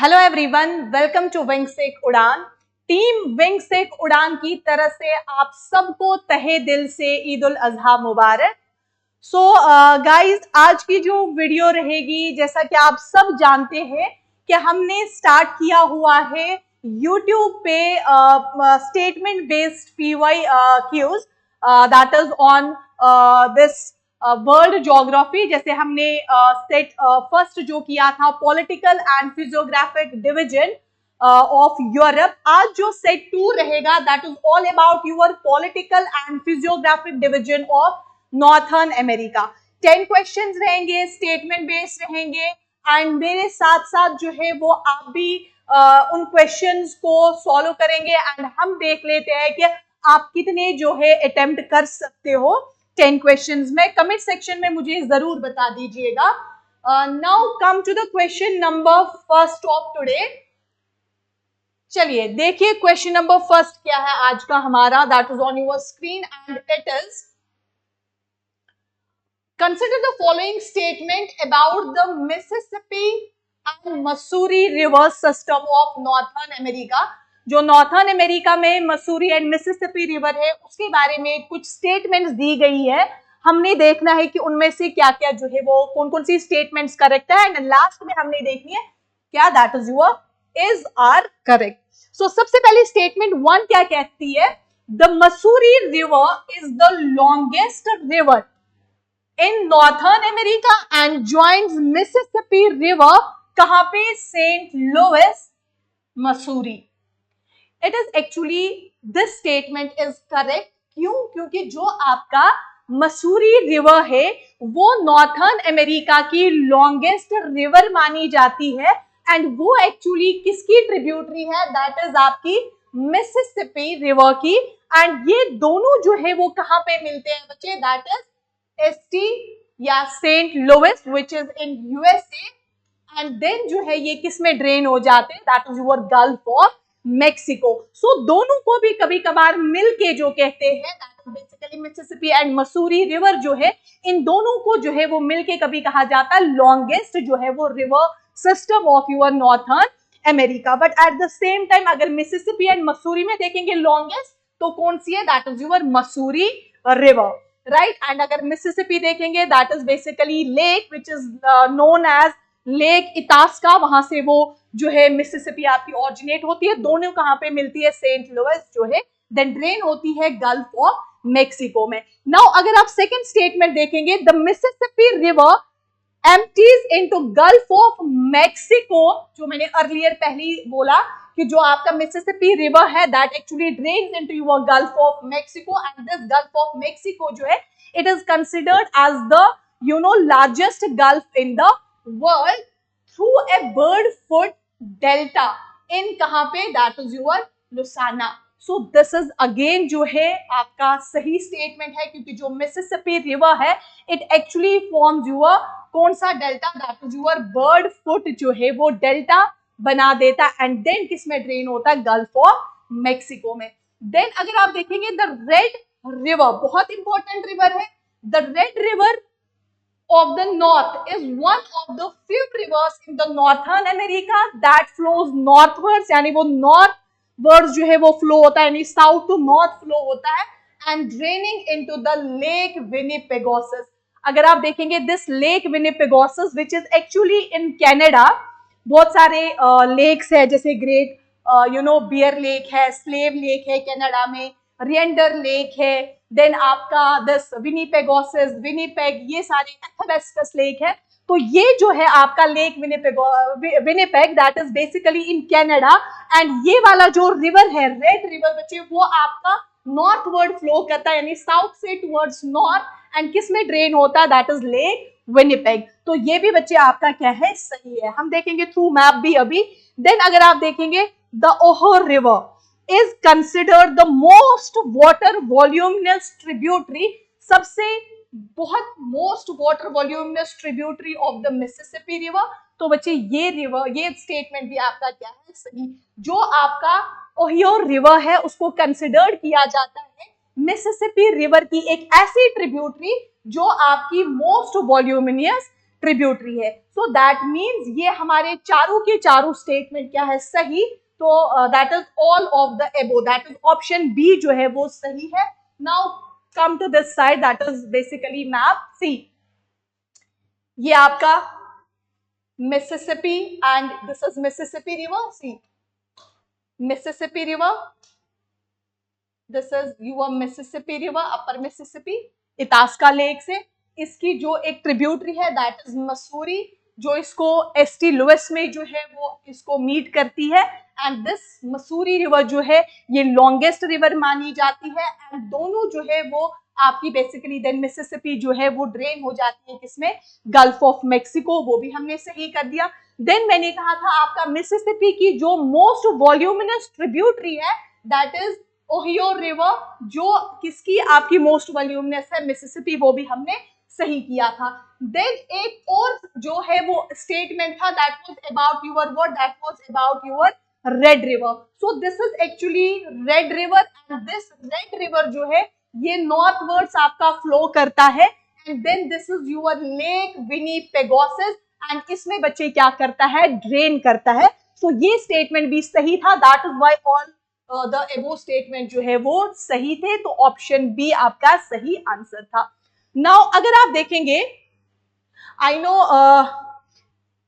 Hello everyone, welcome to विंगसेक उड़ान। Team विंगसेक उड़ान की तरफ से आप सबको तहे दिल से ईद उल अजहा मुबारक। सो गाइज, आज की जो वीडियो रहेगी, जैसा कि आप सब जानते हैं कि हमने स्टार्ट किया हुआ है यूट्यूब पे statement based PY Qs that is on this world geography. जैसे हमने सेट फर्स्ट जो किया था political and physiographic division of Europe, आज जो सेट 2 रहेगा that is all about your political and physiographic division of northern America. 10 questions रहेंगे, statement based रहेंगे एंड मेरे साथ साथ जो है वो आप भी उन क्वेश्चंस को सॉल्व करेंगे एंड हम देख लेते हैं कि आप कितने जो है अटेम्प्ट कर सकते हो 10 क्वेश्चंस में। कमेंट सेक्शन में मुझे जरूर बता दीजिएगा। Now come to the question number first of today. चलिए देखिए क्वेश्चन नंबर फर्स्ट क्या है आज का हमारा, that is on your screen and it is consider the following statement about the Mississippi and Missouri river system of Northern America। जो northern America में Mussoorie and Mississippi river है उसके बारे में कुछ स्टेटमेंट्स दी गई है। हमने देखना है कि उनमें से क्या क्या जो है वो कौन कौन सी स्टेटमेंट्स करेक्ट है एंड लास्ट में हमने देखनी है क्या that is your is are correct. So सबसे पहले स्टेटमेंट 1 क्या कहती है, the Missouri river is the longest river in northern America and joins Mississippi river. कहां पे? Saint Louis, Missouri. It is actually this statement is correct. क्यों? क्योंकि जो आपका मसूरी रिवर है वो नॉर्थर्न अमेरिका की लॉन्गेस्ट रिवर मानी जाती है एंड वो एक्चुअली किसकी ट्रिब्यूटरी है? दैट इज आपकी मिसिसिपी रिवर की। एंड ये दोनों जो है वो कहां पे मिलते हैं बच्चे? दैट इज एसटी या Saint Louis which is in USA and then जो है ये किस में ड्रेन हो जाते हैं? That is your gulf of Mexico. So दोनों को भी कभी कभार मिलके जो कहते हैं that is basically Mississippi and Missouri river जो है, इन दोनों को जो है वो मिलके कभी कहा जाता है लॉन्गेस्ट जो है वो river system of your northern America. But at the same time अगर मिसिसिपी एंड मसूरी में देखेंगे लॉन्गेस्ट तो कौन सी है? That is your Missouri river, right. And अगर मिसिसिपी देखेंगे that is basically lake which is known as Lake Itasca, वहां से वो जो है मिसिसिपी आपकी ऑरिजिनेट होती है। दोनों कहां पे मिलती है? सेंट लुइस जो है देन ड्रेन होती है गल्फ ऑफ मेक्सिको में। नाउ अगर आप सेकंड स्टेटमेंट देखेंगे, the Mississippi river empties into gulf of Mexico, जो मैंने अर्लियर पहले ही बोला कि जो आपका मिसिसिपी रिवर है that actually drains into your gulf of Mexico and this gulf of Mexico जो है it is considered as the largest gulf in the world through a bird foot delta in कहां पे? That is your लुसाना। So this is again जो है आपका सही statement है क्योंकि जो मिसिसिपी रिवर है इट एक्चुअली फॉर्म्स योर कौन सा delta? That is your bird foot जो है वो डेल्टा बना देता एंड देन किस में ड्रेन होता है? गल्फ ऑफ मेक्सिको में। देन अगर आप देखेंगे द रेड रिवर, बहुत इंपॉर्टेंट रिवर है। The red river of the north is one of the few rivers in the northern America that flows northwards, यानी वो northwards जो है वो flow होता है, यानी south to north flow होता है and draining into the lake Winnipegosis। अगर आप देखेंगे this lake Winnipegosis which is actually in Canada, बहुत सारे लेक्स है जैसे ग्रेट बियर लेक है, स्लेव लेक है कनाडा में, रिएंडर लेक है, देन आपका दिस विनीपेगोसिस, विनीपेग, ये सारे एथेबेस्कस लेक है। तो ये जो है आपका lake Winnipeg that is basically in Canada and ये वाला जो रिवर है रेड रिवर बच्चे वो आपका नॉर्थवर्ड फ्लो करता है, यानी साउथ से टुवर्ड्स नॉर्थ एंड किस में ड्रेन होता है? That is lake Winnipeg. तो ये भी बच्चे आपका क्या है? सही है। हम देखेंगे थ्रू मैप भी अभी। देन अगर आप देखेंगे द ओहो river is considered the most water voluminous tributary, सबसे बहुत most water voluminous tributary of the Mississippi River। तो बच्चे ये रिवर, ये स्टेटमेंट भी आपका क्या है? सही। जो आपका ओहियो रिवर है उसको कंसिडर्ड किया जाता है मिसिसिपी रिवर की एक ऐसी ट्रिब्यूटरी जो आपकी मोस्ट वॉल्यूमिनियस ट्रिब्यूटरी है. सो दैट मीन्स ये हमारे चारों के चारों स्टेटमेंट क्या है, सही. तो that is all of the above, that is option B जो है वो सही है. Now come to this side, that is basically map see. ये आपका Mississippi and this is Mississippi river. See Mississippi river, this is your Mississippi river, upper Mississippi, Itasca lake से इसकी जो एक ट्रिब्यूटरी है दैट इज मसूरी, जो इसको ST Louis में जो है वो इसको मीट करती है. एंड दिस मसूरी रिवर जो है ये लॉन्गेस्ट रिवर मानी जाती है. एंड दोनों जो है वो आपकी बेसिकली देन मिसिसिपी जो है वो ड्रेन हो जाती है किसमें, गल्फ ऑफ मेक्सिको. वो भी हमने सही कर दिया. देन मैंने कहा था आपका मिसिसिपी की जो मोस्ट वॉल्यूमिनस ट्रिब्यूटरी है दैट इज ओहियो रिवर, जो किसकी आपकी मोस्ट वॉल्यूमिनस है, मिसिसिपी. वो भी हमने सही किया था. देन एक और जो है वो स्टेटमेंट था that was about your what, that was about your Red River. So this is actually Red River and this Red River जो है ये नॉर्थवर्ड्स आपका फ्लो करता है. And then this is your Lake Winnipegosis and इसमें बच्चे क्या करता है, ड्रेन करता है. सो ये स्टेटमेंट भी सही था. That is why all the एबो स्टेटमेंट जो है वो सही थे. तो ऑप्शन बी आपका सही आंसर था. नाउ अगर आप देखेंगे, आई नो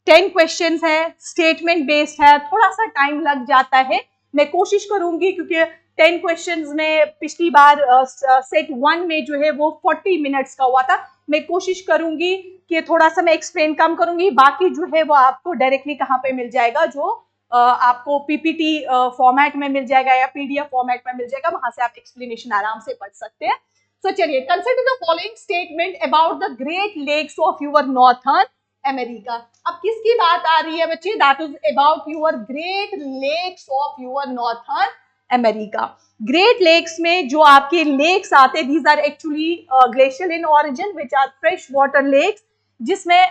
10 क्वेश्चंस है, स्टेटमेंट बेस्ड है, थोड़ा सा टाइम लग जाता है. मैं कोशिश करूंगी क्योंकि 10 क्वेश्चंस में पिछली बार सेट 1 में जो है वो 40 मिनट्स का हुआ था. मैं कोशिश करूंगी कि थोड़ा सा मैं एक्सप्लेन कम करूंगी, बाकी जो है वो आपको डायरेक्टली कहाँ पे मिल जाएगा, जो आपको पीपीटी फॉर्मेट में मिल जाएगा या पीडीएफ फॉर्मेट में मिल जाएगा, वहां से आप एक्सप्लेनेशन आराम से पढ़ सकते हैं. So चलिए, consider the following statement about the Great Lakes of your northern America. अब किसकी बात आ रही है बच्चे, that is about your Great Lakes of your northern America. Great Lakes में जो आपके लेक्स आते हैं, these are actually glacial in origin which are fresh water lakes, जिसमें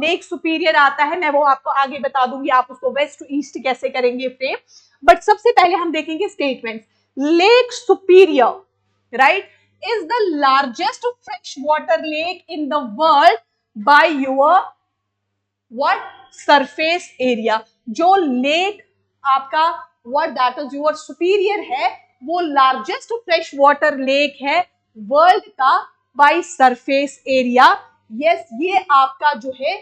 लेक सुपीरियर आता है. मैं वो आपको आगे बता दूंगी, आप उसको वेस्ट टू ईस्ट कैसे करेंगे फ्रेम. बट सबसे पहले हम देखेंगे statement. Lake superior, right, is the largest freshwater lake in the world by your what surface area. जो लेक आपका what that is your superior है, वो largest freshwater lake है वर्ल्ड का by surface area. yes, ये आपका जो है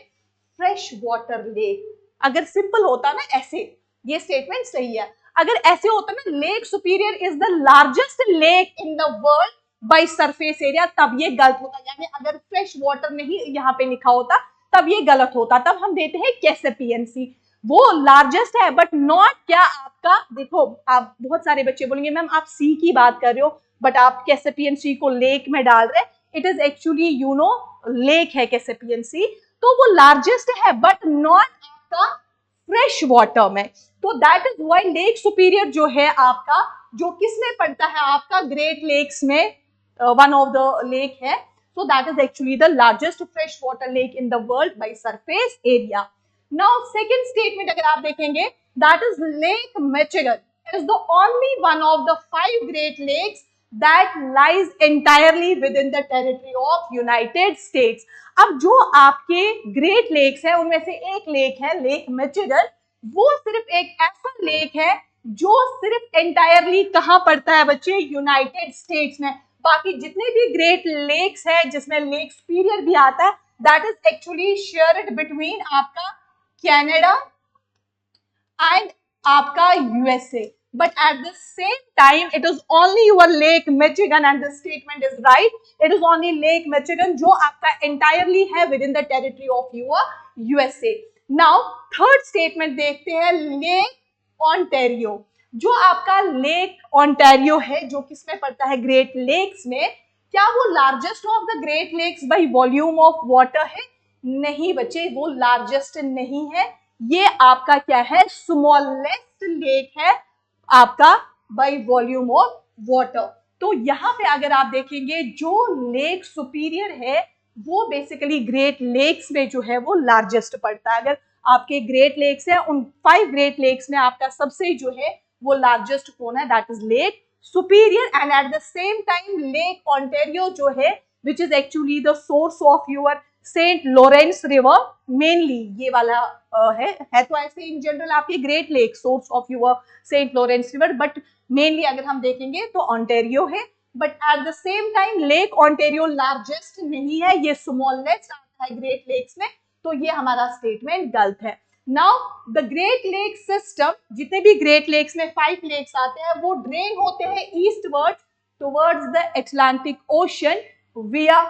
फ्रेश वाटर लेक. अगर सिंपल होता ना ऐसे, ये स्टेटमेंट सही है. अगर ऐसे होता ना, lake superior is the largest lake in the world by surface area, तब ये गलत होता. यानी अगर फ्रेश वाटर नहीं यहाँ पे लिखा होता तब ये गलत होता. तब हम देते हैं कैसेपियन-सी, वो लार्जेस्ट है बट नॉट क्या आपका. देखो, आप बहुत सारे बच्चे बोलेंगे मैम आप सी की बात कर रहे हो बट आप कैसेपियन-सी को लेक में डाल रहे हैं. It is actually you no lake है कैसेपियन-सी, तो वो लार्जेस्ट है बट नॉट आपका फ्रेश वाटर में. तो that is why lake superior जो है आपका, जो किसमें पड़ता है आपका, ग्रेट लेक्स में one of the lake है. So that is actually the largest freshwater lake in the world by surface area. Now second statement अगर आप देखेंगे, that is Lake Michigan is the only one of the 5 great lakes that lies entirely within the territory of United States. अब जो आपके great lakes है उनमें से एक लेक है लेक मिचिगन. वो सिर्फ एक ऐसा लेक है जो सिर्फ एंटायरली कहाँ पड़ता है बच्चे, यूनाइटेड स्टेट्स में. बाकी जितने भी ग्रेट लेक्स है जिसमें लेक सुपीरियर भी आता है, that is actually shared between आपका कनाडा एंड आपका USA. But at the same time it is only your lake Michigan and the statement is right. It is only Lake Michigan जो आपका entirely है with in the territory of your USA. Now third statement देखते हैं, lake Ontario. जो आपका lake Ontario है जो किसमें पड़ता है, ग्रेट लेक्स में, क्या वो largest of the Great Lakes by volume of water है? नहीं बच्चे, वो लार्जेस्ट नहीं है. ये आपका क्या है, स्मॉलेस्ट लेक है आपका बाय वॉल्यूम ऑफ वाटर. तो यहाँ पे अगर आप देखेंगे जो लेक सुपीरियर है वो बेसिकली ग्रेट लेक्स में जो है वो लार्जेस्ट पड़ता है. अगर आपके ग्रेट लेक्स है, उन 5 ग्रेट लेक्स में आपका सबसे जो है वो लार्जेस्ट कौन है, that is Lake Superior. And at the same time Lake Ontario जो है which is actually the source of your Saint Lawrence river, mainly ये वाला है तो ऐसे इन जनरल आपके Great Lake source of your Saint Lawrence river, but mainly अगर हम देखेंगे तो ऑन्टेरियो है, but at the same time Lake Ontario largest नहीं है, ये स्मॉलेस्ट आता है ग्रेट लेक्स में, तो ये हमारा स्टेटमेंट गलत है। Now the great lake system, जितने भी ग्रेट लेक्स में 5 लेक्स आते हैं वो ड्रेन होते हैं eastward towards the Atlantic ocean विया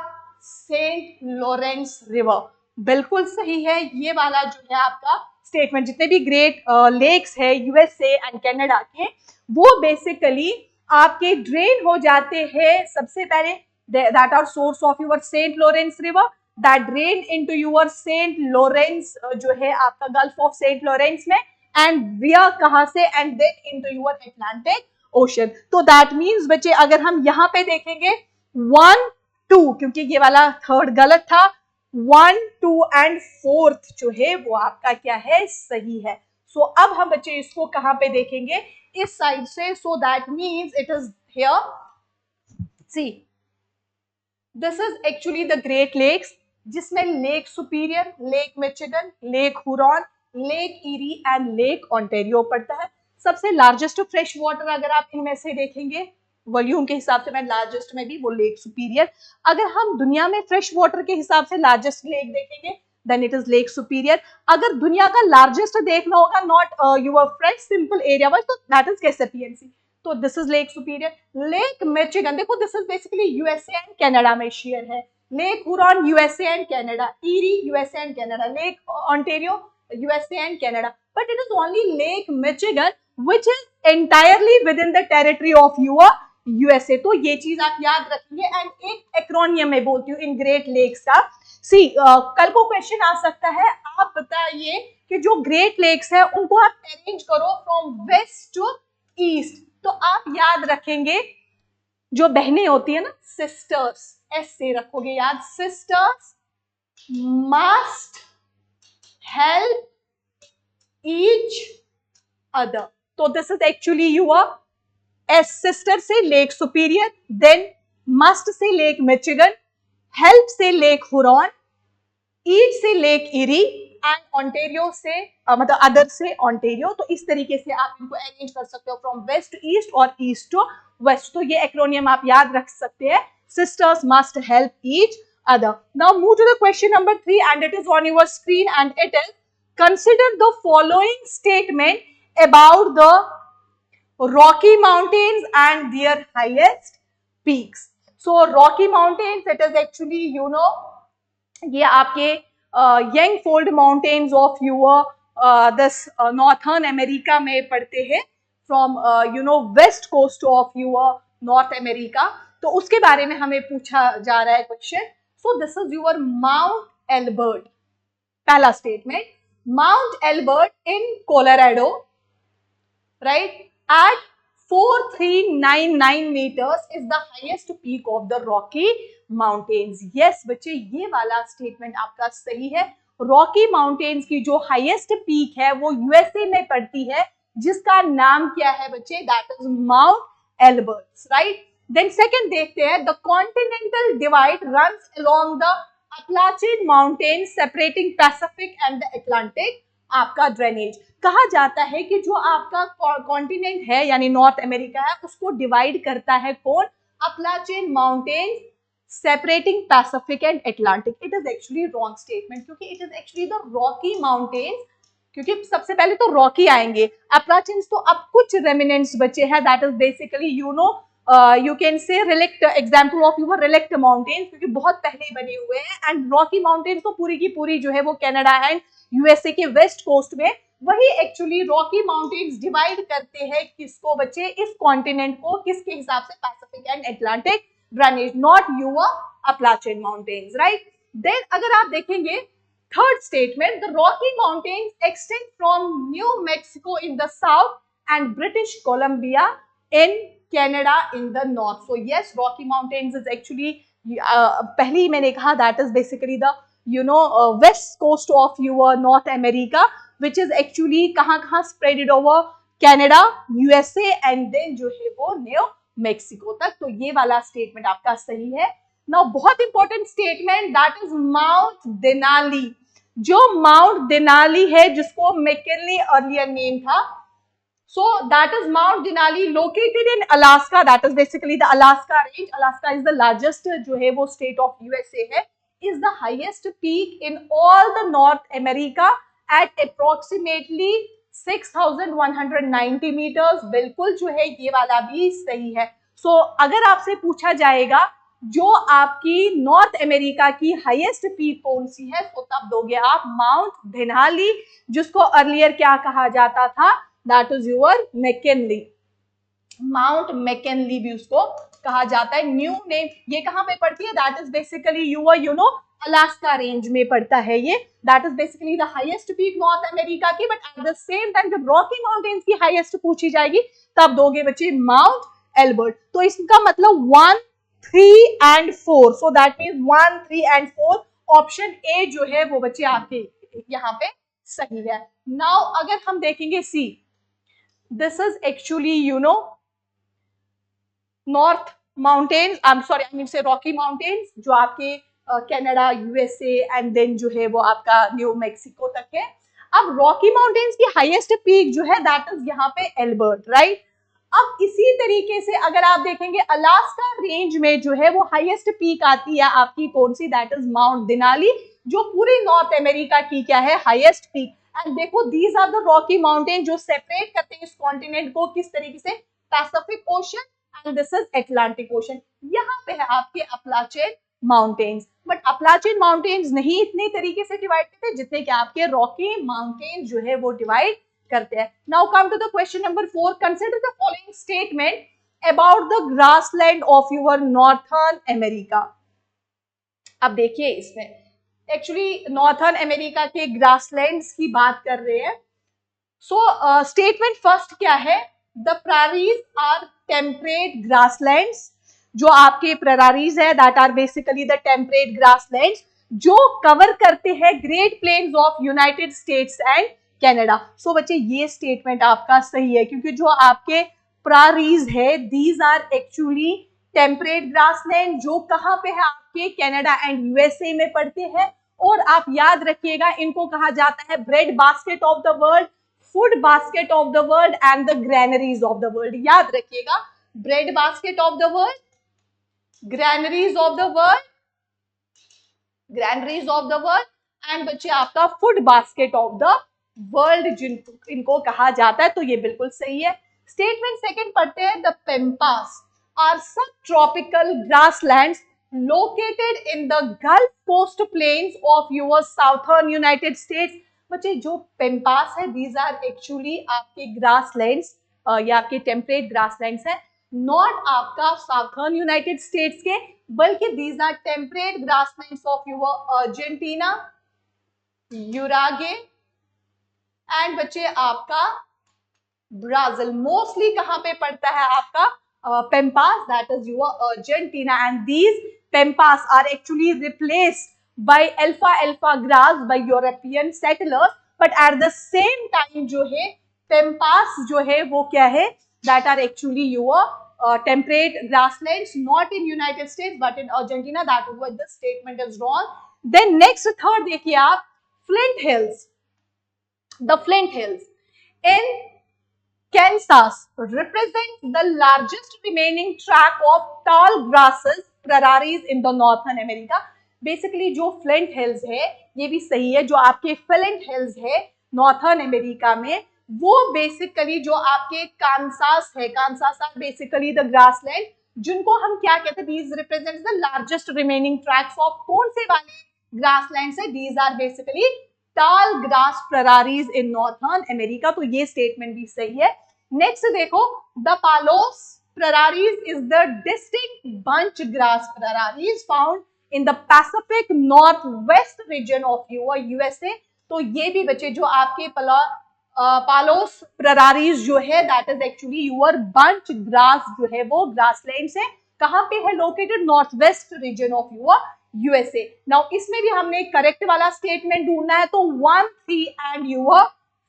सेंट लॉरेंस रिवर। बिल्कुल सही है ये वाला जो है आपका स्टेटमेंट। जितने भी ग्रेट लेक्स है यूएसए एंड कनाडा के, वो बेसिकली आपके ड्रेन हो जाते हैं सबसे पहले that are source of your Saint Lawrence river, that drain into your Saint Lawrence जो है आपका गल्फ ऑफ सेंट लॉरेंस में, एंड विया कहां से, and then into your Atlantic Ocean. तो दैट मीन्स बच्चे अगर हम यहाँ पे देखेंगे 1 2, क्योंकि ये वाला थर्ड गलत था, 1 2 एंड 4th जो है वो आपका क्या है, सही है। सो अब हम बच्चे इसको कहां पे देखेंगे, इस साइड से, so that means it is here, see this is actually the Great Lakes, जिसमें Lake Superior, Lake Michigan, Lake Huron, Lake Erie and Lake Ontario पड़ता है। सबसे लार्जेस्ट फ्रेश वाटर अगर आप इनमें से देखेंगे वॉल्यूम के हिसाब से, मैं लार्जेस्ट में भी वो लेक सुपीरियर। अगर हम दुनिया में फ्रेश वाटर के हिसाब से लार्जेस्ट लेक देखेंगे then it is Lake Superior. अगर दुनिया का लार्जेस्ट देखना होगा not your fresh simple area wise, तो दैट इज कैसेपियंसी, तो this is Lake Superior. Lake Michigan देखो, this is basically USA and Canada में शेयर है। Lake Huron USA and Canada, Erie USA and Canada, Lake Ontario USA and Canada, but it is only Lake Michigan which is entirely within the territory of your USA। तो ये चीज आप याद रखेंगे। And एक acromion में बोलती हूँ इन ग्रेट लेक्स का, सी कल को क्वेश्चन आ सकता है, आप बताइए कि जो ग्रेट लेक्स है उनको आप अरेंज करो फ्रॉम वेस्ट टू ईस्ट, तो आप याद रखेंगे जो बहनें होती है ना, सिस्टर्स, एस से रखोगे याद, sisters must help each other. तो this is actually your S, sister से लेक सुपीरियर, देन मस्ट से लेक मिचिगन, हेल्प से लेक हुरॉन, ईच से लेक इरी एंड ऑन्टेरियो से मतलब अदर से ऑन्टेरियो। तो इस तरीके से आप इनको अरेंज कर सकते हो फ्रॉम वेस्ट टू ईस्ट और ईस्ट टू वेस्ट। तो ये एक्रोनियम आप याद रख सकते हैं, sisters must help each other. Now move to the question number 3 and it is on your screen and it is consider the following statement about the Rocky Mountains and their highest peaks। So Rocky Mountains, it is actually you know ये आपके young fold mountains of your this northern America में पड़ते हैं, from you know west coast of your North America. तो उसके बारे में हमें पूछा जा रहा है question. So this is your Mount Elbert, पहला statement, Mount Elbert in Colorado, right, at 4399 meters is the highest peak of the Rocky Mountains। Yes बच्चे, ये वाला स्टेटमेंट आपका सही है। रॉकी माउंटेन्स की जो हाईएस्ट पीक है वो यूएसए में पड़ती है, जिसका नाम क्या है बच्चे, that is Mount Elbert, right. Then second देखते हैं, the continental divide runs along the Appalachian Mountains separating Pacific and the Atlantic। आपका ड्रेनेज कहा जाता है कि जो आपका कॉन्टिनेंट है यानी नॉर्थ अमेरिका है, उसको डिवाइड करता है कौन, Appalachian Mountains separating Pacific and Atlantic। It is actually wrong statement, क्योंकि it is actually the Rocky Mountains, क्योंकि सबसे पहले तो रॉकी आएंगे, Appalachians तो अब कुछ रेमिनेंट्स बचे हैं, that is basically you know you can say relict, example of your relict mountains, क्योंकि बहुत पहले बने हुए हैं। एंड रॉकी माउंटेन्स तो पूरी की पूरी जो है वो कनाडा एंड यूएसए के वेस्ट कोस्ट में, वही एक्चुअली रॉकी माउंटेन्स डिवाइड करते हैं किसको बच्चे, इस कॉन्टिनेंट को, किसके हिसाब से, Pacific and Atlantic drainage, not your Appalachian Mountains, right. Then अगर आप देखेंगे third statement, the Rocky Mountains extend from New Mexico in the south and British Columbia in Canada in the north। So yes, Rocky Mountains is actually पहले ही मैंने कहा that is basically the you know west coast of your North America, which is actually कहाँ spreaded over Canada, USA and then जो है वो new Mexico तक। तो ये वाला स्टेटमेंट आपका सही है। नाउ बहुत important statement, that is Mount Denali. जो माउंट देनाली है, जिसको मैकिनली अर्लियर नेम था, so that is Mount Denali located in Alaska, that is basically the Alaska range. Alaska is the largest जो है वो state of USA है, is the highest peak in all the North America at approximately 6,190 meters. बिल्कुल जो है ये वाला भी सही है। so अगर आपसे पूछा जाएगा जो आपकी नॉर्थ अमेरिका की हाईएस्ट पीक कौन सी है, तो तब दोगे आप माउंट देनाली, जिसको अर्लियर क्या कहा जाता था, that is your McKinley. Mount McKinley भी उसको कहा जाता है, न्यू नेम। ये कहां पे पड़ती है, that is basically you know Alaska range में पड़ता है ये, that is basically the highest peak North America की। But at the same time जब रॉकी माउंटेन्स की हाईएस्ट पूछी जाएगी तब दोगे बच्चे माउंट एल्बर्ट। तो इसका मतलब 1, 3 and 4, so that means 1, 3 and 4 option A जो है वो बच्चे आपके यहाँ पे सही है। नाउ अगर हम देखेंगे see, this is actually you know north mountains, I am sorry I mean say Rocky Mountains, जो आपके कनाडा, यूएसए एंड देन जो है वो आपका न्यू मैक्सिको तक है। अब रॉकी माउंटेन्स की हाईएस्ट पीक जो है दैट इज यहाँ पे एल्बर्ट, राइट। अब इसी तरीके से अगर आप देखेंगे अलास्का रेंज में जो है वो हाईएस्ट पीक आती है आपकी कौन सी, दैट इज माउंट देनाली, जो पूरी नॉर्थ अमेरिका की क्या है, हाईएस्ट पीक। एंड देखो these are the Rocky Mountain जो सेपरेट करते हैं इस कॉन्टिनेंट को, किस तरीके से, Pacific ocean and this is Atlantic Ocean. यहाँ पे है आपके Appalachian mountains, but Appalachian mountains नहीं इतने तरीके से डिवाइड करते जितने कि आपके रॉकी माउंटेन जो है वो डिवाइड करते हैं। Now come to the question number 4, consider the following statement about the grassland of your northern America. अब देखिए इसमें एक्चुअली नॉर्थर्न अमेरिका के ग्रासलैंड्स की बात कर रहे हैं। सो स्टेटमेंट फर्स्ट क्या है, the prairies are temperate grasslands. जो आपके प्रारीज है that are basically the temperate grasslands जो कवर करते हैं Great Plains of United States and Canada. So बच्चे ये स्टेटमेंट आपका सही है, क्योंकि जो आपके प्रारीज है these are actually temperate grassland जो कहाँ पे है, आपके कनाडा एंड यूएसए में पड़ते हैं। और आप याद रखिएगा इनको कहा जाता है bread basket of the world, food basket of the world and the granaries of the world. याद रखिएगा, bread basket of the world, granaries of the world, granaries of the world and बच्चे आपका food basket of the world जिनको इनको कहा जाता है। तो ये बिल्कुल सही है। स्टेटमेंट सेकंड पढ़ते हैं, द पेम्पास आर सब tropical grasslands located in the Gulf Coast plains of your southern United States। बच्चे जो पेम्पास है these are actually आपके ग्रासलैंड्स या आपके टेम्परेट ग्रासलैंड्स है, नॉट आपका साउथर्न यूनाइटेड स्टेट्स के, बल्कि these are temperate grasslands of your Argentina, Uruguay and बच्चे आपका ब्राजील। मोस्टली कहां पे पड़ता है आपका pampas, that is your Argentina. And these pampas are actually replaced by alfalfa grass by European settlers, but at the same time जो है pampas जो है वो क्या है, that are actually your temperate grasslands not in United States but in Argentina. That is why the statement is wrong. Then next third देखिए आप, Flint Hills, the Flint Hills in Kansas represent the largest remaining tract of tall grasses prairies in the northern America। Basically जो Flint Hills है ये भी सही है, जो आपके फ्लिंट हिल्स है नॉर्थर्न अमेरिका में, वो बेसिकली जो आपके कांसास है, Kansas are basically the grassland जिनको हम क्या कहते हैं, these represent the largest remaining tracts of कौन से वाले ग्रासलैंड है, these are basically tall grass prairies in northern America। तो ये स्टेटमेंट भी सही है। नेक्स्ट देखो, the Palos prairies is the distinct bunch grass prairies found in the Pacific Northwest region of your USA। तो ये भी बच्चे जो आपके पालोस prairies जो है that is actually your bunch grass जो है वो ग्रासलैंड से कहां पे है, located north west region of your USA. Now इसमें भी हमने करेक्ट वाला स्टेटमेंट ढूंढना है, तो 1, 3 and your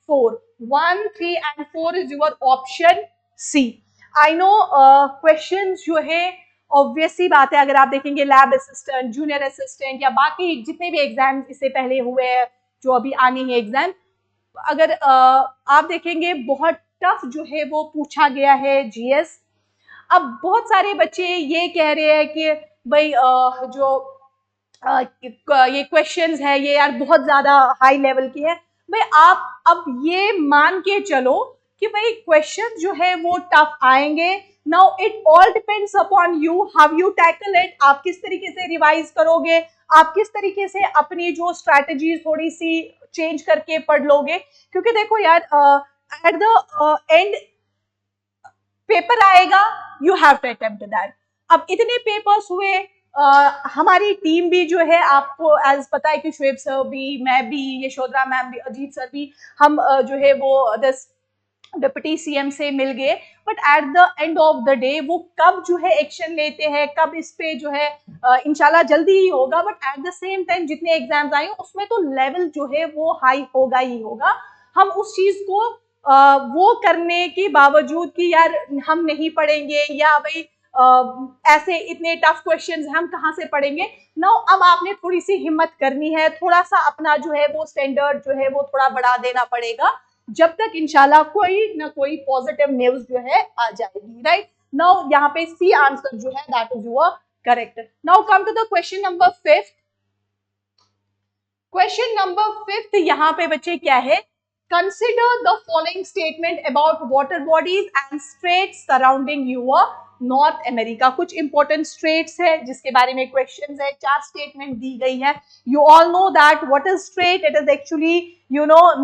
4, 1, 3 and 4 is your option C. I know questions जो है ऑब्वियस सी बात है, अगर आप देखेंगे लैब असिस्टेंट, जूनियर असिस्टेंट या बाकी जितने भी एग्जाम इससे पहले हुए हैं, जो अभी आने हैं एग्जाम, अगर आप देखेंगे बहुत टफ जो है वो पूछा गया है जीएस। अब बहुत सारे बच्चे ये कह रहे हैं कि भाई जो ये क्वेश्चंस है ये यार बहुत ज्यादा हाई लेवल की है। भाई आप अब ये मान के चलो कि भाई क्वेश्चन जो है वो टफ आएंगे। Now it all depends upon you, how you tackle it. आप किस तरीके से रिवाइज करोगे, आप किस तरीके से अपनी जो स्ट्रैटेजी थोड़ी सी चेंज करके पढ़ लोगे। क्योंकि देखो यार एट द एंड पेपर आएगा, you have to attempt that. अब इतने पेपर्स हुए, हमारी टीम भी जो है, आपको एज पता है कि शुएब सर भी, मैं भी, यशोधरा मैम भी, अजीत सर भी, हम जो है वो डिप्टी सीएम से मिल गए। But at the end of the day वो कब जो है एक्शन लेते हैं, कब इस पे जो है इंशाल्लाह जल्दी ही होगा। But at the same time जितने एग्जाम्स आए उसमें तो लेवल जो है वो हाई होगा ही होगा। हम उस चीज को वो करने के बावजूद कि यार हम नहीं पढ़ेंगे या भाई ऐसे इतने टफ क्वेश्चंस हम कहाँ से पढ़ेंगे। नाउ अब आपने थोड़ी सी हिम्मत करनी है, थोड़ा सा अपना जो है वो स्टैंडर्ड जो है वो थोड़ा बढ़ा देना पड़ेगा, जब तक इंशाल्लाह कोई ना कोई पॉजिटिव न्यूज जो है आ जाएगी। राइट, नाउ यहाँ पे सी आंसर जो है that is your correct. Now come to the question number 5। Question number 5 यहाँ पे बच्चे क्या है, Consider the following statement about water bodies and straits surrounding your North America। कुछ important straits है जिसके बारे में questions है, 4 statement दी गई है। You all know that what is strait? It is actually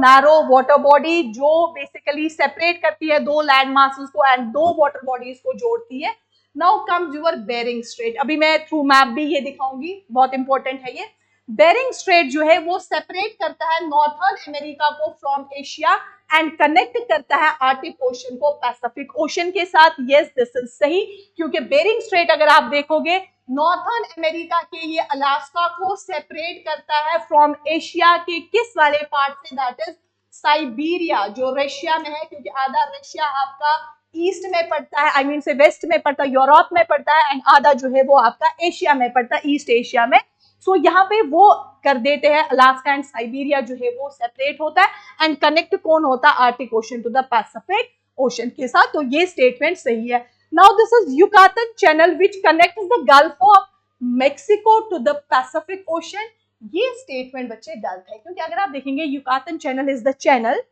narrow water body जो basically separate करती है 2 land masses को and 2 water bodies को जोड़ती है। Now comes your Bering Strait। अभी मैं through map भी ये दिखाऊंगी, बहुत important है ये। बेरिंग स्ट्रेट जो है वो सेपरेट करता है नॉर्थर्न अमेरिका को फ्रॉम एशिया एंड कनेक्ट करता है आर्टिक ओशन को पैसिफिक ओशन के साथ। यस, दिस इज सही, क्योंकि बेरिंग स्ट्रेट अगर आप देखोगे नॉर्थर्न अमेरिका के ये अलास्का को सेपरेट करता है फ्रॉम एशिया के किस वाले पार्ट से, दैट इज साइबेरिया जो रशिया में है, क्योंकि आधा रशिया आपका ईस्ट में पड़ता है, आई मीन से वेस्ट में पड़ता है, यूरोप में पड़ता है, एंड आधा जो है वो आपका एशिया में पड़ता है, ईस्ट एशिया में। सो यहाँ पे वो कर देते हैं, अलास्का एंड साइबेरिया जो है वो सेपरेट होता है एंड कनेक्ट कौन होता है, Arctic Ocean to the Pacific Ocean के साथ। तो ये स्टेटमेंट सही है। Now this is Yucatan Channel which connects the gulf of Mexico to the Pacific Ocean. ये स्टेटमेंट बच्चे गलत है, क्योंकि अगर आप देखेंगे Yucatan Channel is the channel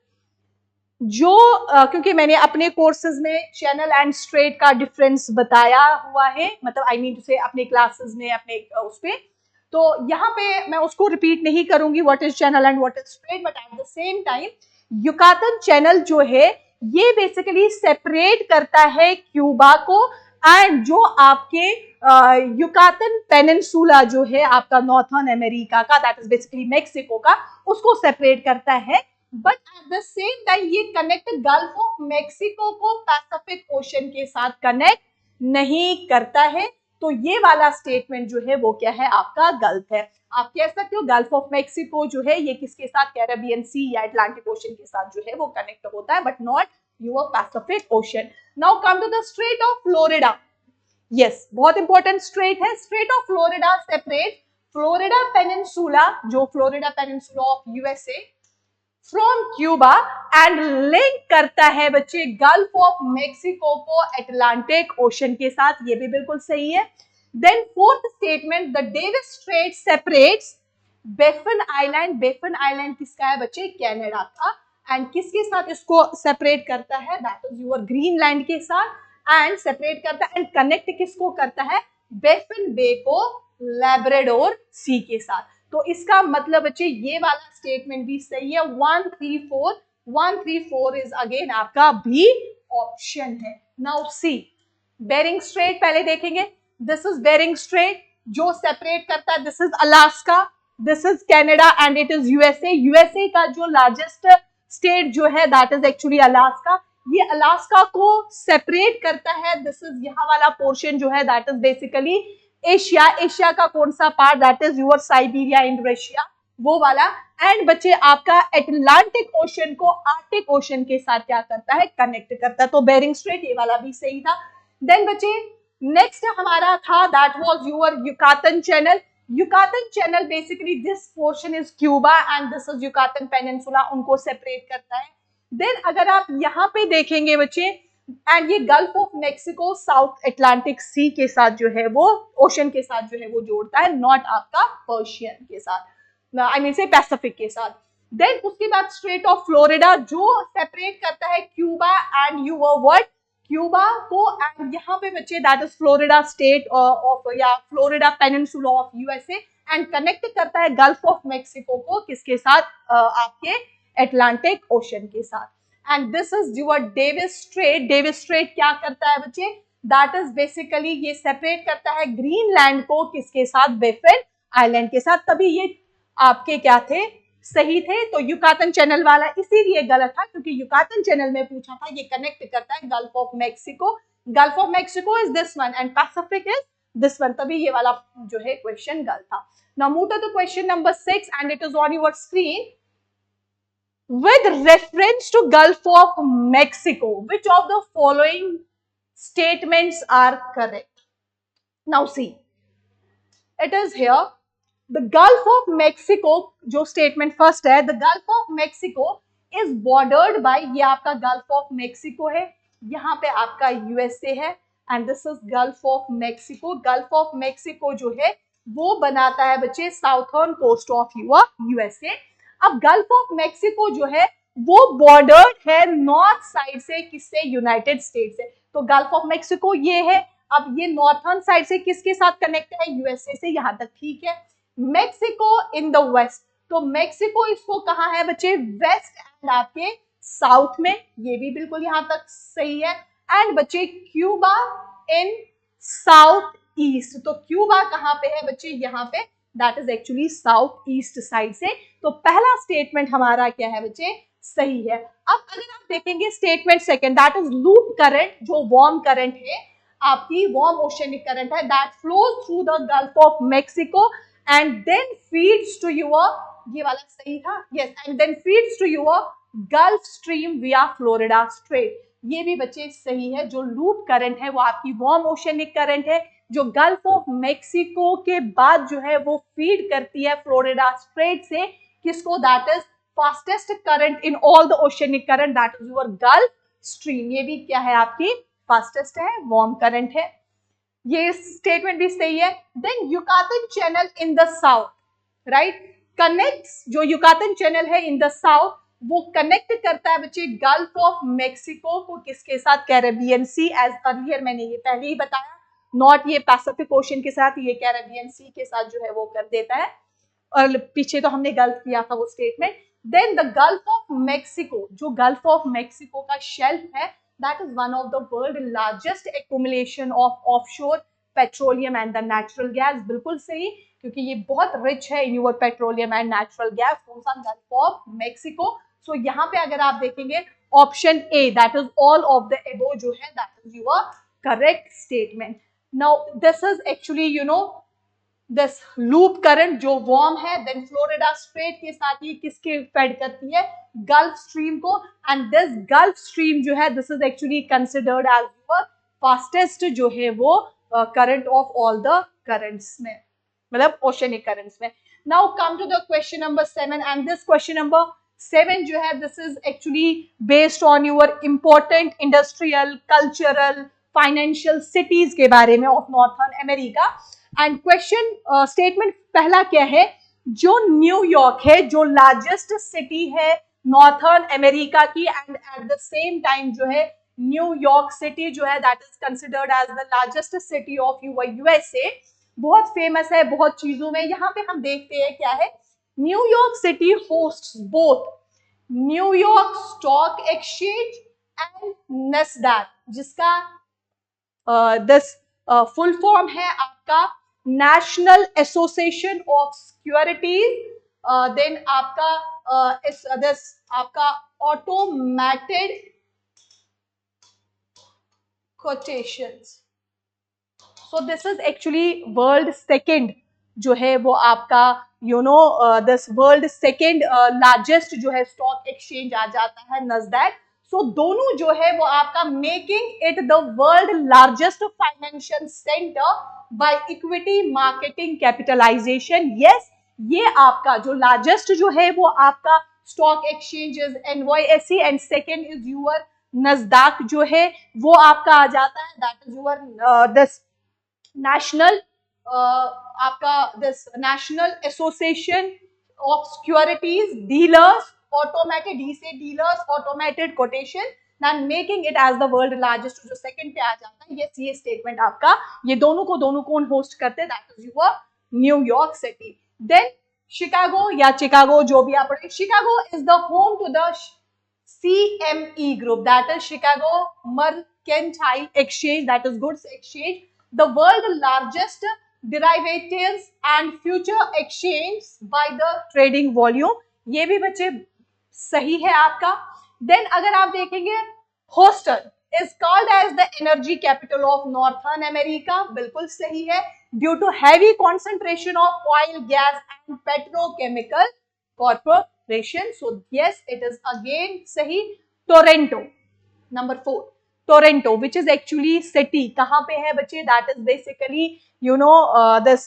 जो क्योंकि मैंने अपने कोर्सेज में चैनल एंड स्ट्रेट का डिफरेंस बताया हुआ है, मतलब आई मीन टू से अपने क्लासेस में, अपने उस पे, तो यहाँ पे मैं उसको रिपीट नहीं करूंगी what is channel and what is strait. But at the same time Yucatan Channel जो है ये बेसिकली सेपरेट करता है क्यूबा को एंड जो आपके युकातन पेनिनसुला जो है आपका नॉर्थर्न अमेरिका का, दैट इज बेसिकली मेक्सिको का, उसको सेपरेट करता है। But at the same time ये कनेक्ट गल्फ ऑफ मेक्सिको को पैसिफिक ओशन के साथ कनेक्ट नहीं करता है। तो ये वाला स्टेटमेंट जो है वो क्या है, आपका गलत है। आप कह सकते हो गल्फ ऑफ मेक्सिको जो है ये किसके साथ, कैरेबियन सी या अटलांटिक ओशन के साथ जो है वो कनेक्ट होता है, but not your Pacific Ocean. Now come to the straight of Florida. Yes, बहुत इंपॉर्टेंट स्ट्रेट है। Strait of Florida separate Florida peninsula, जो Florida peninsula of USA, from Cuba and link करता है बच्चे गल्फ ऑफ मेक्सिको को Atlantic Ocean के साथ। ये भी बिल्कुल सही है। Then fourth statement, the Davis Strait separates Baffin Island. Baffin Island किसका है बच्चे, कनाडा का, एंड किसके साथ इसको सेपरेट करता है, दैट इज योर ग्रीनलैंड के साथ, एंड सेपरेट करता है एंड कनेक्ट किसको करता है, बेफन बे को लैब्राडोर सी के साथ। तो इसका मतलब बच्चे ये वाला स्टेटमेंट भी सही है। 134 इज अगेन आपका बी ऑप्शन है। नाउ सी बेरिंग स्ट्रेट पहले देखेंगे। दिस इज बेरिंग स्ट्रेट जो सेपरेट करता है, this is Alaska, this is Canada and it is USA. USA का जो लार्जेस्ट स्टेट जो है दैट इज एक्चुअली अलास्का। ये अलास्का को सेपरेट करता है, दिस इज यहाँ वाला पोर्शन जो है that is basically Asia. Asia का कौन सा part, that is your Siberia in Russia, वो वाला। एंड बच्चे आपका अटलांटिक ओशन को आर्टिक ओशन के साथ क्या करता है, कनेक्ट करता है। तो बेरिंग स्ट्रेट ये वाला भी सही था। देन बच्चे नेक्स्ट हमारा था that was your Yucatan channel. Yucatan channel basically this portion is Cuba and this is Yucatan peninsula, उनको सेपरेट करता है. देन अगर आप यहाँ पे देखेंगे बच्चे, एंड ये gulf of Mexico south Atlantic सी के साथ जो है वो ओशन के साथ जो है वो जोड़ता है, नॉट आपका पर्शियन के साथ, आई मीन से पैसिफिक के साथ. देन उसके बाद स्ट्रेट ऑफ फ्लोरिडा जो सेपरेट करता है Cuba and your world, Cuba को एंड यहाँ पे बच्चे that is Florida state of या Florida peninsula of USA, and connect करता है गल्फ ऑफ मेक्सिको को किसके साथ, आपके अटलांटिक ओशन के साथ. And this is your Davis Strait. Davis Strait क्या करता है बच्चे, दैट इज बेसिकली ये सेपरेट करता है ग्रीनलैंड को किसके साथ, बेफिन आइलैंड के साथ. तभी ये आपके क्या थे, सही थे. तो युकातन चैनल वाला इसीलिए गलत था क्योंकि युकातन चैनल में पूछा था, ये कनेक्ट करता है gulf of Mexico. Gulf of Mexico is this one and Pacific is this one, तभी ये वाला जो है क्वेश्चन गलत था. Now move to the question number 6 and it is on your screen. With reference to Gulf of Mexico, which of the following statements are correct? Now see, it is here. The Gulf of Mexico, जो statement first है, the Gulf of Mexico is bordered by, ये आपका Gulf of Mexico है, यहाँ पे आपका USA है, and this is Gulf of Mexico. Gulf of Mexico जो है वो बनाता है बच्चे साउथर्न कोस्ट ऑफ USA. अब गल्फ ऑफ मेक्सिको जो है वो बॉर्डर्ड है नॉर्थ साइड से किससे, यूनाइटेड स्टेट से. तो गल्फ ऑफ मेक्सिको ये है. अब ये नॉर्थर्न साइड से किसके साथ कनेक्ट है, यूएसए से, यहां तक ठीक है. मेक्सिको इन द वेस्ट, तो मेक्सिको इसको कहाँ है बच्चे, वेस्ट एंड आपके साउथ में, ये भी बिल्कुल यहां तक सही है. एंड बच्चे क्यूबा इन साउथ ईस्ट, तो क्यूबा कहाँ पे है बच्चे, यहाँ पे, that is actually south east side से. तो पहला स्टेटमेंट हमारा क्या है बच्चे, सही है. अब अगर आप देखेंगे statement second, that is loop current, जो वार्म करंट है आपकी, वार्म ओशियनिक करंट है, that flows through the gulf of Mexico and then feeds to your, ये वाला सही था, yes, and then feeds to your gulf stream via Florida strait. ये भी बच्चे सही है. जो लूप करंट है वो आपकी वार्म ओशियनिक करंट है, जो गल्फ ऑफ मेक्सिको के बाद जो है वो फीड करती है फ्लोरिडा स्ट्रेट से किसको, that is fastest current in all the oceanic current, that is your gulf stream. ये भी क्या है आपकी, फास्टेस्ट है, वार्म करंट है. ये स्टेटमेंट भी सही है. Then Yucatan channel in the south, right, connects, जो युकातन चैनल है इन द साउथ वो कनेक्ट करता है बच्चे गल्फ ऑफ मेक्सिको को किसके साथ, कैरेबियन सी. एज अर्लियर मैंने ये पहले ही बताया, नॉट ये पैसिफिक ओशन के साथ, ये कैरेबियन सी के साथ जो है वो कर देता है. और पीछे तो हमने गल्फ किया था वो statement. Then the gulf of Mexico, जो गल्फ ऑफ मेक्सिको का शेल्फ है, that is one of the world largest accumulation of offshore petroleum and the natural gas. बिल्कुल सही, क्योंकि ये बहुत रिच है in your petroleum and natural gas. कौन सा, गल्फ ऑफ मेक्सिको. सो यहाँ पे अगर आप देखेंगे option A, that is all of the above जो है, that is your correct statement. Now this is actually you know this loop current जो वार्म है, देन फ्लोरिडा स्ट्रेट के साथ ही किसके फेड करती है, गल्फ स्ट्रीम को. एंड दिस गल्फ स्ट्रीम जो है this is actually considered as your fastest जो है वो current of all the currents में, मतलब ओशियनिक करंट्स में. Now come to the question number 7 and this question number 7 जो है this is actually based on your important industrial, cultural, financial cities के बारे में of northern America. And question statement पहला क्या है, जो न्यूयॉर्क है, जो लार्जेस्ट सिटी है नॉर्थर्न अमेरिका की, and at the same time जो है न्यूयॉर्क सिटी जो है that is considered as the largest city of USA. बहुत फेमस है बहुत चीजों में. यहाँ पे हम देखते हैं क्या है, New York city hosts both New York stock exchange and Nasdaq, जिसका दिस फुल फॉर्म है आपका national association of securities. Then आपका दिस आपका automated quotations. So this is actually world second जो है वो आपका you know this world second largest जो है स्टॉक एक्सचेंज आ जाता है नैस्डैक. सो दोनों जो है वो आपका making it the world largest financial centre by equity marketing capitalization. Yes, ये आपका जो लार्जेस्ट जो है वो आपका stock exchanges NYSE and second is your Nasdaq जो है वो आपका आ जाता है, that is your this national आपका this national association of securities dealers automated, D से dealers automated quotation and making it as the world largest, जो सेकंड पे आ जाता है। ये स्टेटमेंट आपका, ये दोनों को कौन होस्ट करते हैं, that is your New York city. Then Chicago या चिकागो जो भी आप पढ़े, Chicago is the home to the CME group, that is Chicago Mercantile Exchange, that is goods exchange, the world largest derivatives and future exchange by the trading volume। ये भी बच्चे सही है आपका। देन अगर आप देखेंगे होस्टन is called as the energy capital of Northern America, बिल्कुल सही है, due to heavy concentration of oil, gas and petrochemical corporation। So yes, it is again सही। Toronto, number 4, Toronto which is actually city, कहाँ पे है बच्चे, that is basically you know this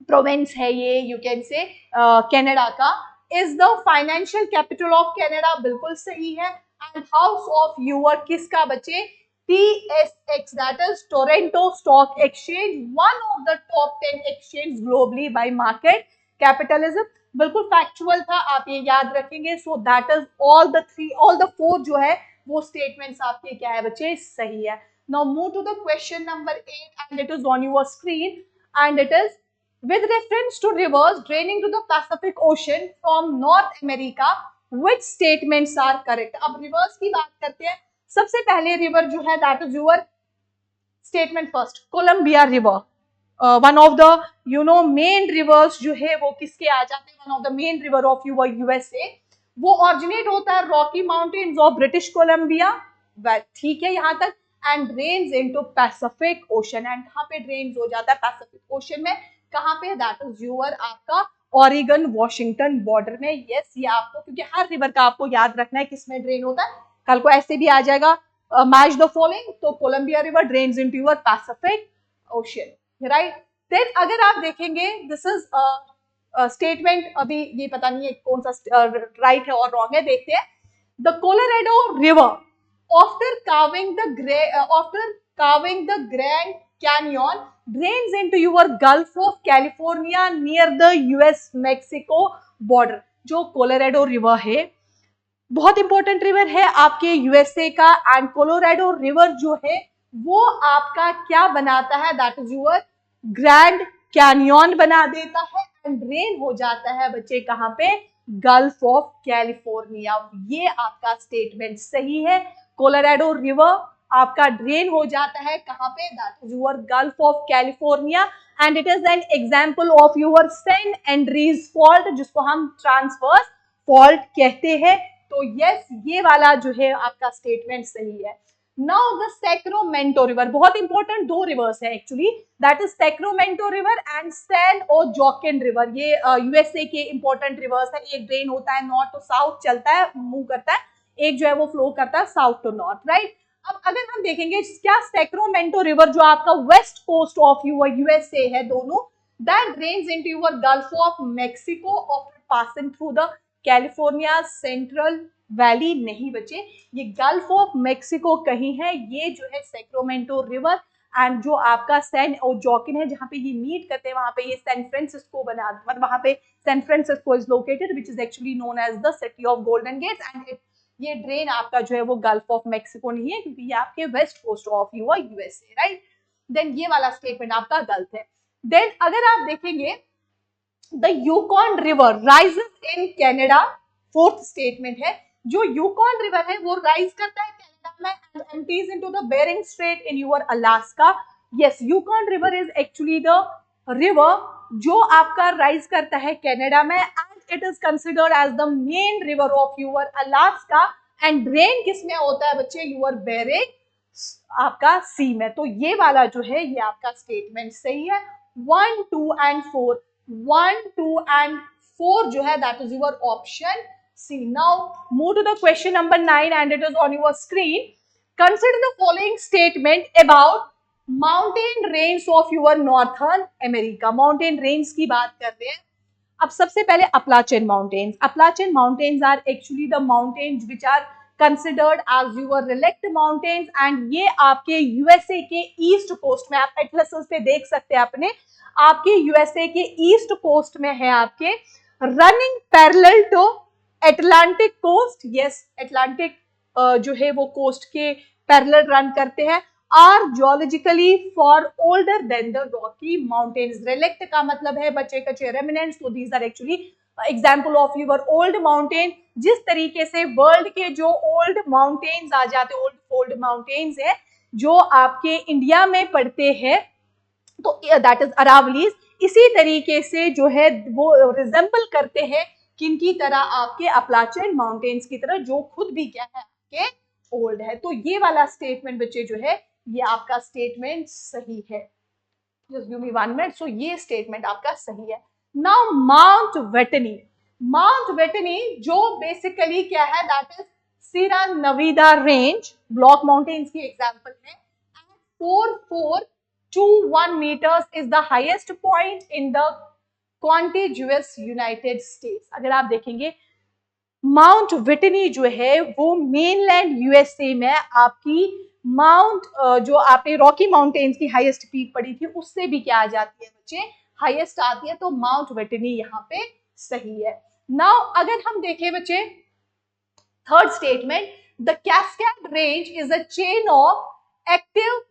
province है ये, you can say Canada का, is the financial capital of Canada, बिल्कुल सही है। and house of your किसका बच्चे, TSX, that is Toronto Stock Exchange, one of the top 10 exchange globally by market capitalism। बिल्कुल factual था, आप ये याद रखेंगे। So that is all the 4 जो है वो स्टेटमेंट्स आपके क्या है बच्चे, सही है। Now move to the question number 8 and it is on your screen and it is with reference to rivers draining to the Pacific Ocean from North America, which statements are correct। अब rivers की बात करते हैं। सबसे पहले river जो है that is your statement first, Columbia river, one of the main rivers जो है वो किसके आ जाते हैं, one of the main river of USA, वो ऑरिजिनेट होता है Rocky Mountains of British Columbia, ठीक है यहाँ तक, and drains into Pacific ocean, and कहाँ पे ड्रेन्स हो जाता है, पैसिफिक ओशन में, कहाँ पे, दैट इज योर आपका ऑरिगन वॉशिंगटन बॉर्डर में। यस, ये आपको, क्योंकि हर रिवर का आपको याद रखना है किसमें ड्रेन होता है, कल को ऐसे भी आ जाएगा मैच द फॉलोइंग, तो Columbia river drains into your Pacific ocean, right. Then अगर आप देखेंगे दिस इज स्टेटमेंट, अभी ये पता नहीं है कौन सा राइट है और रॉन्ग है, देखते हैं। The Colorado river after carving the Grand Canyon drains into your Gulf of California near the US-Mexico border। जो कोलोराडो रिवर है बहुत इंपॉर्टेंट रिवर है आपके USA का, एंड कोलोराडो रिवर जो है वो आपका क्या बनाता है, that is your grand canyon बना देता है एंड ड्रेन हो जाता है बच्चे कहाँ पे, गल्फ ऑफ कैलिफोर्निया। ये आपका स्टेटमेंट सही है, कोलोराडो रिवर आपका ड्रेन हो जाता है कहाँ पे, that is your gulf of California, and it is an example of your San Andreas fault, जिसको हम ट्रांसवर्स फॉल्ट कहते हैं। तो यस, ये वाला जो है आपका स्टेटमेंट सही है। नाउ द सैक्रामेंटो रिवर, बहुत इंपॉर्टेंट 2 रिवर्स है actually, that is Sacramento river and San Joaquin river. ये USA के इंपॉर्टेंट रिवर्स है, एक ड्रेन होता है नॉर्थ टू साउथ, चलता है मूव करता है, एक जो है वो फ्लो करता है साउथ टू नॉर्थ, राइट। अब अगर हम देखेंगे क्या सैक्रामेंटो रिवर जो आपका वेस्ट कोस्ट ऑफ USA है दोनों, that drains into your gulf of Mexico after passing through the California central valley. नहीं बचे, ये गल्फ ऑफ मैक्सिको कहीं है, ये जो है सैक्रामेंटो रिवर, एंड जो आपका सैन जोकिन है जहाँ पे ये मीट करते हैं, वहां पे ये सैन फ्रांसिस्को बना, मतलब वहां पे San Francisco is located which is actually known as the city of golden gates, and ये ड्रेन आपका जो है वो गल्फ ऑफ मैक्सिको नहीं है, क्योंकि ये आपके west coast of USA, right. Then ये वाला स्टेटमेंट आपका गलत है। देन अगर आप देखेंगे the Yukon river rises in Canada, 4th statement है, जो यूकॉन रिवर है वो राइज करता है कनाडा में and empties into the Bering strait in your Alaska. Yes, Yukon river is actually the river जो आपका राइज करता है कनाडा में, and it is considered as the main river of your Alaska, and drain किसमें होता है बच्चे, your bearing आपका सी में। तो ये वाला जो है ये आपका स्टेटमेंट सही है। 1, 2 and 4 जो है that is your option See, now move to the question number 9 and it is on your screen. Consider the following statement about mountain range of your northern America. Mountain range की बात कर रहे हैं. अब सबसे पहले Appalachian Mountains. Appalachian Mountains are actually the mountains which are considered as your relict mountains and ये आपके USA के ईस्ट कोस्ट में, आप एटलस पे देख सकते हैं अपने, आपके USA के ईस्ट कोस्ट में है आपके, running parallel to Atlantic coast. Yes, Atlantic जो है वो कोस्ट के पैरेलल रन करते हैं. Are geologically far older than the Rocky Mountains. Relict का मतलब है बचे कचे रेमिनेंट्स. तो these are actually example of your old mountain. जिस तरीके से वर्ल्ड के जो ओल्ड माउंटेन्स आ जाते हैं, ओल्ड माउंटेन्स है जो आपके इंडिया में पड़ते हैं, तो दैट इज अरावलीज. इसी तरीके से जो है वो रिजेंबल करते हैं किनकी तरह, आपके अपलाचियन माउंटेन्स की तरह, जो खुद भी क्या है आपके ओल्ड है. तो ये वाला स्टेटमेंट बच्चे जो है ये आपका स्टेटमेंट सही है. Just give me 1 minute. So ये स्टेटमेंट आपका सही है. Now Mount Whitney. Mount Whitney जो बेसिकली क्या है, that is Sierra Nevada range, block mountains की एग्जाम्पल है. 4421 meters is the highest point in the contiguous United States. अगर आप देखेंगे माउंट विटनी जो है वो मेनलैंड यूएसए में आपकी माउंट जो आपने रॉकी माउंटेन्स की हाईएस्ट पीक पड़ी थी उससे भी क्या आ जाती है बच्चे, हाईएस्ट आती है. तो माउंट विटनी यहाँ पे सही है. नाउ अगर हम देखें बच्चे third statement, the cascade range is a chain of active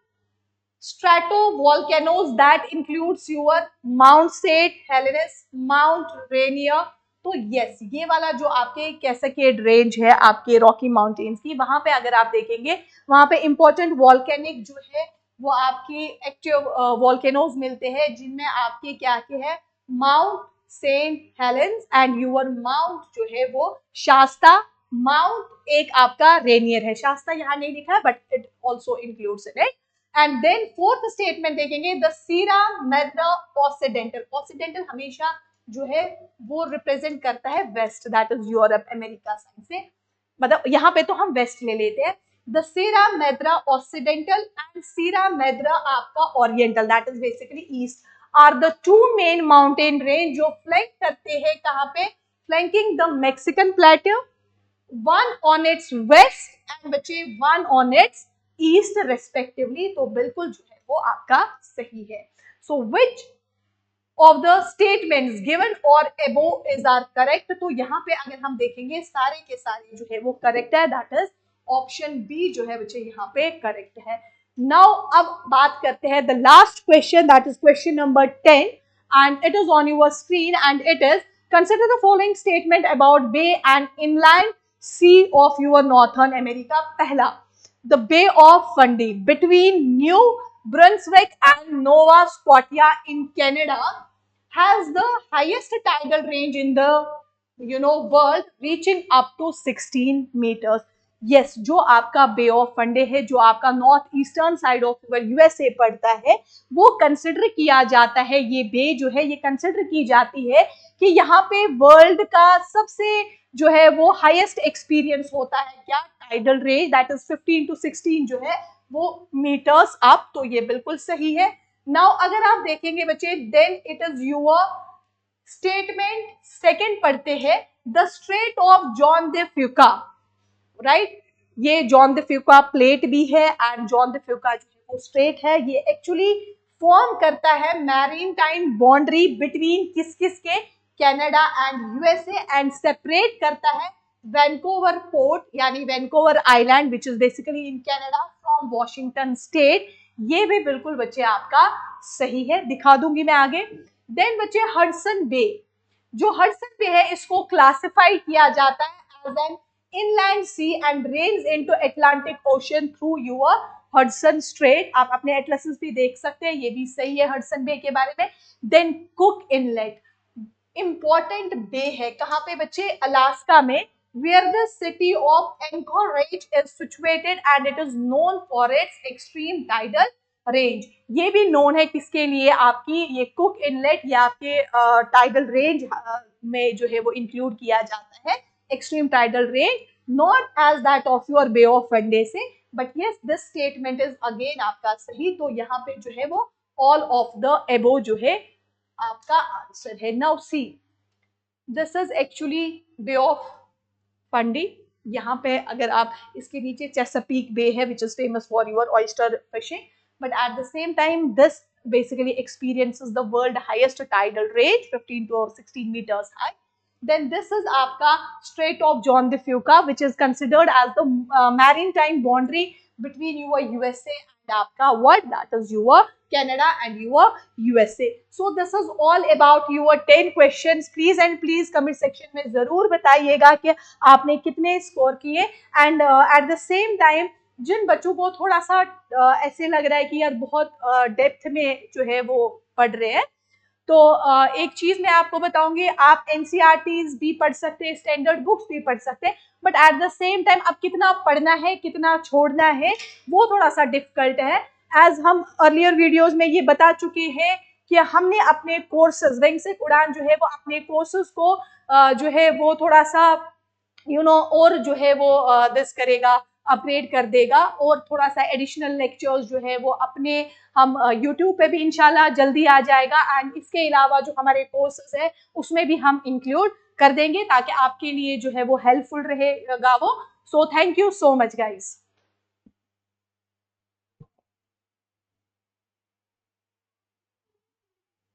stratovolcanoes that includes your Mount St. Helens, Mount Rainier. तो यस, ये वाला जो आपके कैस्केड रेंज है आपके रॉकी माउंटेन्स की, वहां पे अगर आप देखेंगे वहां पे इंपॉर्टेंट वॉल्केनिक जो है वो आपकी एक्टिव वॉल्केनोज मिलते हैं, जिनमें आपके क्या के है, Mount Saint Helens and your mount जो है वो शास्ता. माउंट एक आपका रेनियर है, शास्ता यहाँ नहीं लिखा है but it also includes it. And then fourth statement देखेंगे, the Sierra Madre occidental. Occidental हमेशा जो है वो रिप्रेजेंट करता है west, that is Europe America side से, मतलब यहाँ पे तो हम वेस्ट ले लेते हैं. The Sierra Madre occidental and Sierra Madre आपका Oriental, that is basically east, are the two main mountain range जो फ्लैंक करते हैं कहाँ पे, flanking the Mexican plateau, one on its west and बच्चे one on its east respectively. तो बिल्कुल जो है वो आपका सही है. So which of the statements given और अबोव इज आर करेक्ट. तो यहाँ पे अगर हम देखेंगे सारे के सारे जो है वो करेक्ट है, दैट इज ऑप्शन बी जो है बच्चे यहाँ पे करेक्ट है. नाउ अब बात करते हैं the last question, that is question number 10 and it is on your screen and it is, consider the following statement about bay and inland sea of your northern America. पहला, the Bay of Fundy between New Brunswick and Nova Scotia in Canada has the highest tidal range in the world, reaching up to 16 meters. Yes, जो आपका बे of फंडे है, जो आपका north eastern side of USA पड़ता है, वो consider किया जाता है, ये बे जो है ये कंसिडर की जाती है कि यहाँ पे वर्ल्ड का सबसे जो है वो हाईएस्ट एक्सपीरियंस होता है क्या, tidal range, that is 15 to 16 जो है वो मीटर्स अप. तो ये बिल्कुल सही है. नाउ अगर आप देखेंगे बच्चे, then it is your statement second पढ़ते हैं, the straight of Juan de Fuca, right. ये जॉन द फ्यूका प्लेट भी है एंड जॉन द फ्यूका जो है वो स्ट्रेट है. ये एक्चुअली फॉर्म करता है मैरीटाइम बाउंड्री बिटवीन किस किस के, Canada and USA, and separate करता है वैंकूवर पोर्ट यानी Vancouver island which is basically in Canada from Washington state. ये भी बिल्कुल बच्चे आपका सही है, दिखा दूंगी मैं आगे. देन बच्चे हडसन बे, जो हडसन बे है इसको क्लासिफाई किया जाता है as an inland sea and rains into Atlantic ocean through your Hudson strait. आप अपने एटलसेस भी देख सकते हैं, ये भी सही है हडसन बे के बारे में. देन कुक इनलेट, इंपॉर्टेंट बे है, कहाँ पे बच्चे, अलास्का में, where the city of Anchorage is situated and it is known for its extreme tidal range. ये भी known है किसके लिए, आपकी ये कुक इनलेट या आपके टाइडल रेंज में जो है वो इंक्लूड किया जाता है extreme tidal range, not as that of your Bay of Vendée से, but yes this statement is again आपका सही। तो यहाँ पे जो है वो all of the above जो है आपका आंसर है। Now see, this is actually Bay of Fundy। यहाँ पे अगर आप इसके नीचे Chesapeake Bay है which is famous for your oyster fishing, but at the same time this basically experiences the world highest tidal range 15 to 16 meters high। Then this is आपका Strait of John de Fuca which is considered as the maritime boundary between your USA and आपका what, that is your Canada and your USA। So this is all about your 10 questions। Please and please comment section में जरूर बताइएगा कि आपने कितने score किए। And at the same time जिन बच्चों को थोड़ा सा ऐसे लग रहा है कि यार बहुत डेप्थ में जो है वो पढ़ रहे हैं, तो एक चीज मैं आपको बताऊंगी, आप एनसीईआरटीज भी पढ़ सकते हैं, स्टैंडर्ड बुक्स भी पढ़ सकते हैं, but at the same time अब कितना पढ़ना है कितना छोड़ना है वो थोड़ा सा डिफिकल्ट है। एज हम अर्लियर वीडियोस में ये बता चुके हैं कि हमने अपने कोर्सेज विंगसिक उड़ान जो है वो अपने कोर्सेज को जो है वो थोड़ा सा और जो है वो दिस करेगा, अपग्रेड कर देगा, और थोड़ा सा एडिशनल लेक्चर्स जो है वो अपने हम यूट्यूब पे भी इंशाल्लाह जल्दी आ जाएगा। एंड इसके अलावा जो हमारे कोर्सेज है उसमें भी हम इंक्लूड कर देंगे ताकि आपके लिए जो है वो हेल्पफुल रहेगा वो। So thank you so much guys.